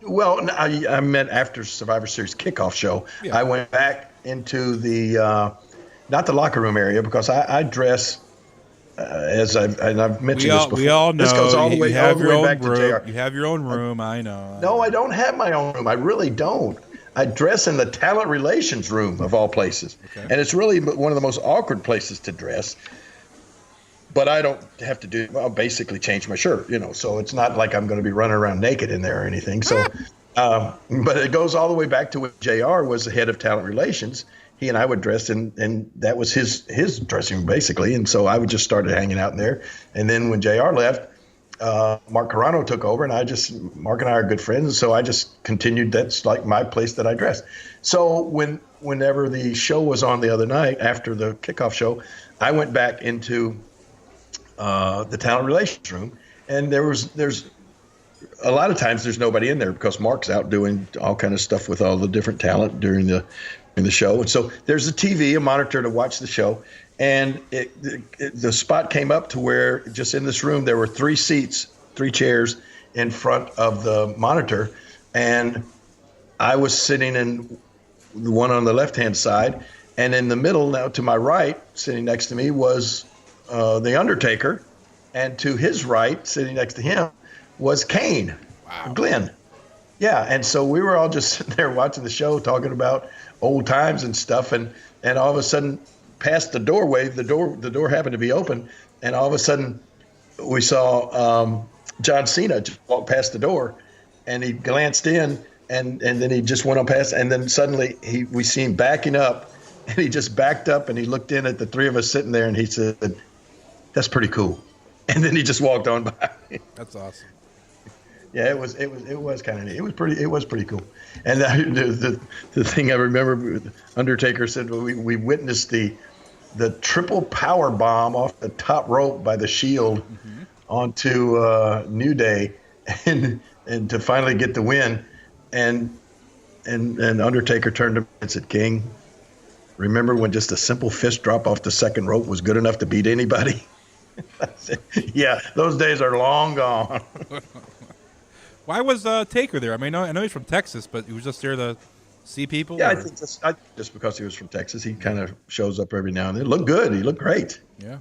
Well, I meant after Survivor Series kickoff show, Yeah. I went back into the not the locker room area because I dress I've We mentioned this all we before. all This goes know you all have the your way own back to room. Jr. You have your own I, room. I know. I no, I know. don't have my own room. I really don't. I dress in the talent relations room of all places, Okay. and it's really one of the most awkward places to dress. But I don't have to I'll basically change my shirt, so it's not like I'm going to be running around naked in there or anything. So, but it goes all the way back to when JR was the head of talent relations. He and I would dress and that was his dressing room basically. And so I would just started hanging out in there. And then when JR left, Mark Carano took over, and Mark and I are good friends. And so I just continued. That's like my place that I dress. So whenever the show was on the other night after the kickoff show, I went back into the talent relations room, and there's a lot of times there's nobody in there because Mark's out doing all kind of stuff with all the different talent during the show, and so there's a TV, a monitor to watch the show, and the spot came up to where just in this room there were three chairs in front of the monitor, and I was sitting in the one on the left hand side, and in the middle now to my right, sitting next to me was the Undertaker, and to his right, sitting next to him, was Kane, Wow. Glenn. Yeah, and so we were all just sitting there watching the show, talking about old times and stuff, and all of a sudden, past the doorway, the door happened to be open, and all of a sudden, we saw John Cena just walk past the door, and he glanced in, and then he just went on past, and then suddenly we see him backing up, and he just backed up, and he looked in at the three of us sitting there, and he said, "That's pretty cool," and then he just walked on by. That's awesome. Yeah, it was kind of neat. It was pretty cool. And the thing I remember, Undertaker said, well, we witnessed the triple power bomb off the top rope by the Shield onto New Day, and to finally get the win, and Undertaker turned to me and said, "King, remember when just a simple fist drop off the second rope was good enough to beat anybody?" I said, yeah, those days are long gone. Why was Taker there? I mean, I know he's from Texas, but he was just there to see people. Yeah, or? I think just because he was from Texas, he kind of shows up every now and then. Looked good. He looked great. Yeah.